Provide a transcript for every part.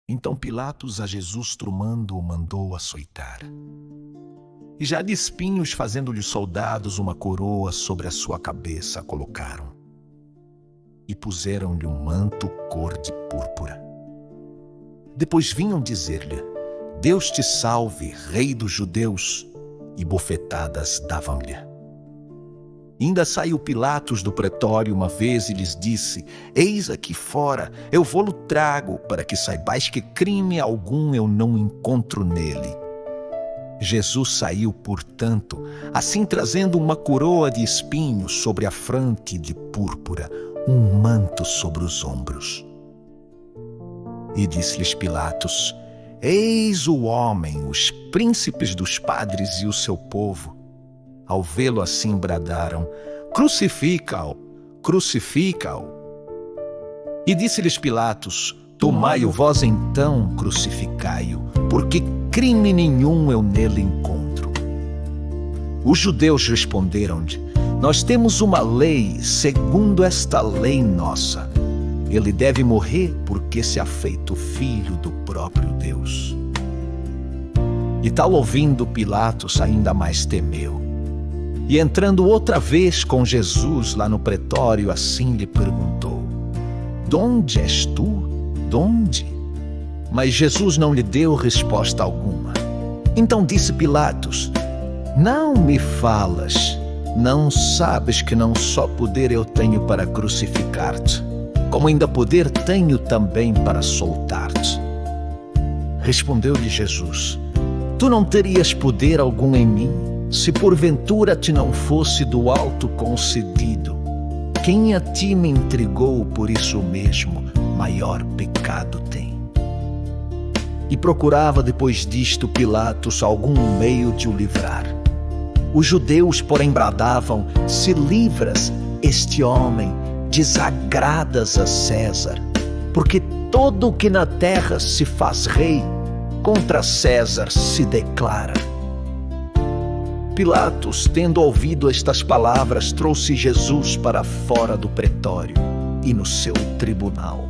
Então Pilatos a Jesus trumando o mandou açoitar. E já de espinhos fazendo-lhe soldados uma coroa sobre a sua cabeça colocaram. E puseram-lhe um manto cor de púrpura. Depois vinham dizer-lhe: Deus te salve, Rei dos Judeus, e bofetadas davam-lhe. Ainda saiu Pilatos do pretório uma vez e lhes disse: Eis aqui fora, eu vou-lo trago, para que saibais que crime algum eu não encontro nele. Jesus saiu, portanto, assim trazendo uma coroa de espinhos sobre a fronte de púrpura, um manto sobre os ombros. E disse-lhes Pilatos: Eis o homem, os príncipes dos padres e o seu povo. Ao vê-lo assim bradaram: Crucifica-o, crucifica-o. E disse-lhes Pilatos: Tomai-o vós então, crucificai-o, porque crime nenhum eu nele encontro. Os judeus responderam-lhe: Nós temos uma lei, segundo esta lei nossa. Ele deve morrer porque se ha feito filho do próprio Deus. E tal ouvindo Pilatos ainda mais temeu. E entrando outra vez com Jesus lá no pretório, assim lhe perguntou: Donde és tu? Donde? Mas Jesus não lhe deu resposta alguma. Então disse Pilatos: Não me falas? Não sabes que não só poder eu tenho para crucificar-te, como ainda poder tenho também para soltar-te? Respondeu-lhe Jesus: Tu não terias poder algum em mim, se porventura te não fosse do alto concedido. Quem a ti me entregou, por isso mesmo, maior pecado tem. E procurava depois disto Pilatos algum meio de o livrar. Os judeus, porém, bradavam: Se livras este homem, desagradas a César, porque todo o que na terra se faz rei, contra César se declara. Pilatos, tendo ouvido estas palavras, trouxe Jesus para fora do pretório e no seu tribunal.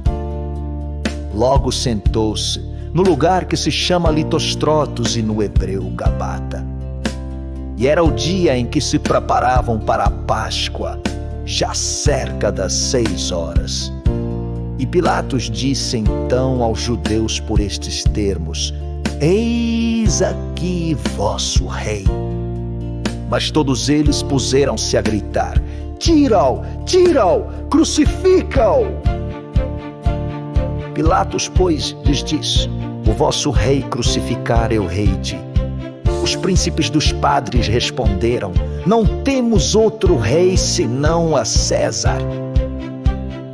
Logo sentou-se no lugar que se chama Litostrotos e no hebreu Gabata. E era o dia em que se preparavam para a Páscoa, já cerca das 6 horas. E Pilatos disse então aos judeus por estes termos: Eis aqui vosso rei. Mas todos eles puseram-se a gritar: Tira-o, tira-o, crucifica-o. Pilatos, pois, lhes disse: O vosso rei crucificar eu hei-de. Os príncipes dos padres responderam: Não temos outro rei senão a César.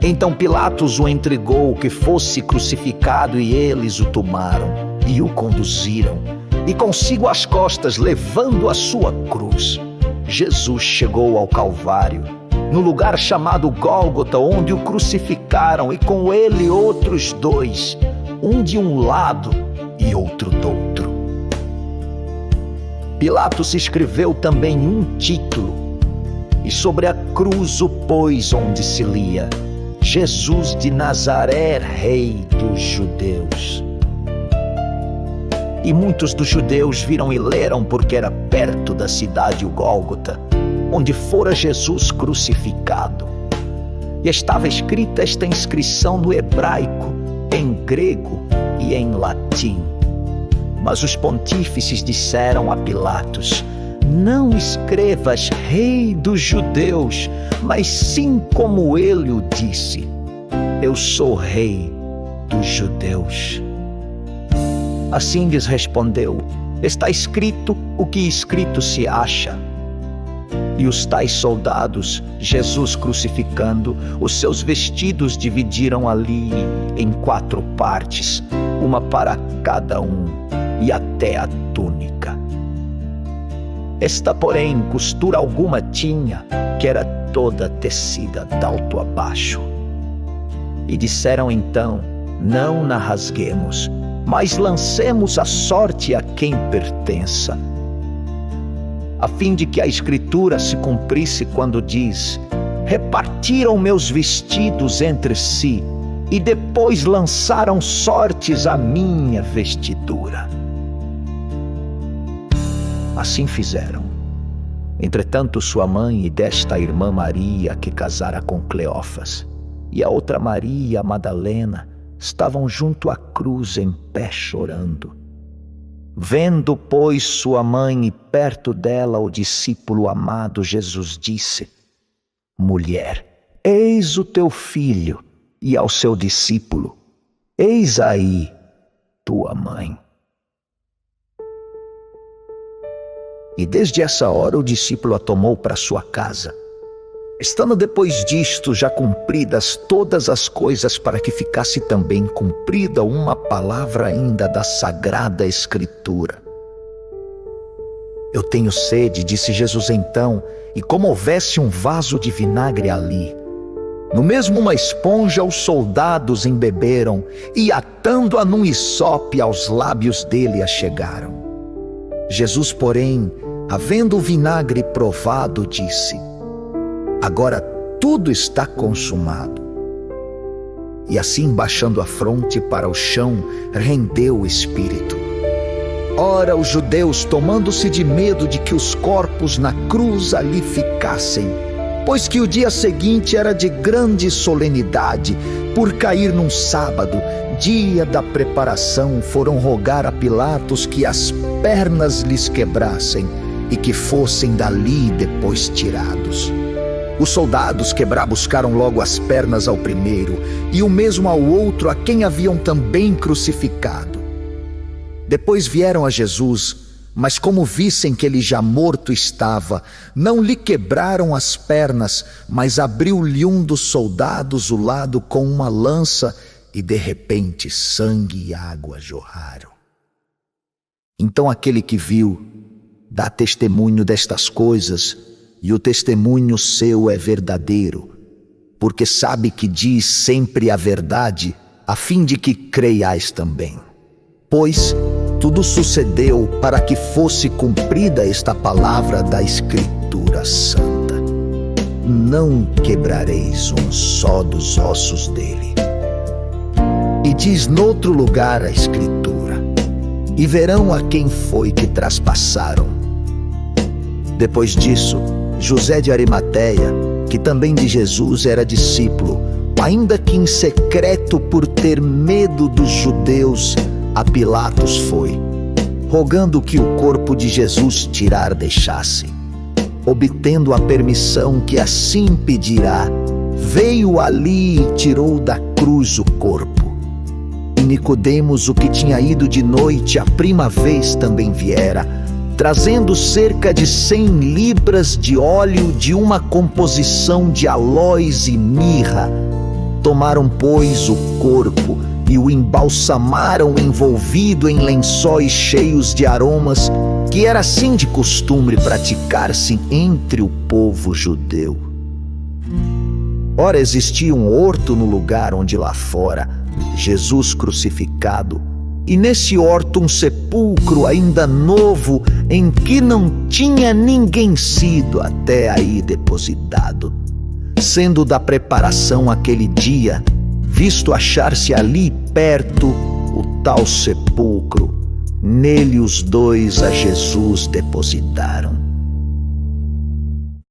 Então Pilatos o entregou que fosse crucificado, e eles o tomaram e o conduziram, e consigo às costas, levando a sua cruz. Jesus chegou ao Calvário, no lugar chamado Gólgota, onde o crucificaram, e com ele outros 2, um de um lado e outro do outro. Pilatos escreveu também um título, e sobre a cruz o pôs onde se lia: Jesus de Nazaré, Rei dos Judeus. E muitos dos judeus viram e leram, porque era perto da cidade o Gólgota, onde fora Jesus crucificado. E estava escrita esta inscrição no hebraico, em grego e em latim. Mas os pontífices disseram a Pilatos: Não escrevas Rei dos Judeus, mas sim como ele o disse: Eu sou Rei dos Judeus. Assim lhes respondeu: Está escrito o que escrito se acha. E os tais soldados, Jesus crucificando, os seus vestidos dividiram ali em 4 partes, uma para cada um, e até a túnica. Esta, porém, costura alguma tinha, que era toda tecida d'alto a baixo. E disseram então: Não na rasguemos, mas lancemos a sorte a quem pertença, a fim de que a Escritura se cumprisse quando diz: Repartiram meus vestidos entre si, e depois lançaram sortes à minha vestidura. Assim fizeram. Entretanto, sua mãe e desta irmã Maria, que casara com Cleófas, e a outra Maria, a Madalena, estavam junto à cruz em pé chorando. Vendo, pois, sua mãe e perto dela o discípulo amado, Jesus disse: Mulher, eis o teu filho. E ao seu discípulo: Eis aí tua mãe. E desde essa hora o discípulo a tomou para sua casa. Estando depois disto já cumpridas todas as coisas, para que ficasse também cumprida uma palavra ainda da Sagrada Escritura. Eu tenho sede, disse Jesus então, e como houvesse um vaso de vinagre ali, no mesmo uma esponja os soldados embeberam, e atando-a num hisope aos lábios dele a chegaram. Jesus, porém, havendo o vinagre provado, disse: Agora tudo está consumado. E assim, baixando a fronte para o chão, rendeu o espírito. Ora, os judeus, tomando-se de medo de que os corpos na cruz ali ficassem, pois que o dia seguinte era de grande solenidade, por cair num sábado, dia da preparação, foram rogar a Pilatos que as pernas lhes quebrassem e que fossem dali depois tirados. Os soldados buscaram logo as pernas ao primeiro, e o mesmo ao outro, a quem haviam também crucificado. Depois vieram a Jesus, mas como vissem que ele já morto estava, não lhe quebraram as pernas, mas abriu-lhe um dos soldados o lado com uma lança, e de repente sangue e água jorraram. Então aquele que viu dá testemunho destas coisas, e o testemunho seu é verdadeiro, porque sabe que diz sempre a verdade, a fim de que creiais também. Pois tudo sucedeu para que fosse cumprida esta palavra da Escritura Santa: Não quebrareis um só dos ossos dele. E diz noutro lugar a Escritura: E verão a quem foi que traspassaram. Depois disso, José de Arimateia, que também de Jesus era discípulo, ainda que em secreto por ter medo dos judeus, a Pilatos foi, rogando que o corpo de Jesus tirar deixasse. Obtendo a permissão que assim pedirá, veio ali e tirou da cruz o corpo. E Nicodemos, o que tinha ido de noite a prima vez, também viera, trazendo cerca de 100 libras de óleo de uma composição de aloés e mirra. Tomaram, pois, o corpo e o embalsamaram envolvido em lençóis cheios de aromas, que era assim de costume praticar-se entre o povo judeu. Ora, existia um horto no lugar onde lá fora Jesus crucificado, e nesse horto um sepulcro ainda novo, em que não tinha ninguém sido até aí depositado. Sendo da preparação aquele dia, visto achar-se ali perto o tal sepulcro, nele os dois a Jesus depositaram.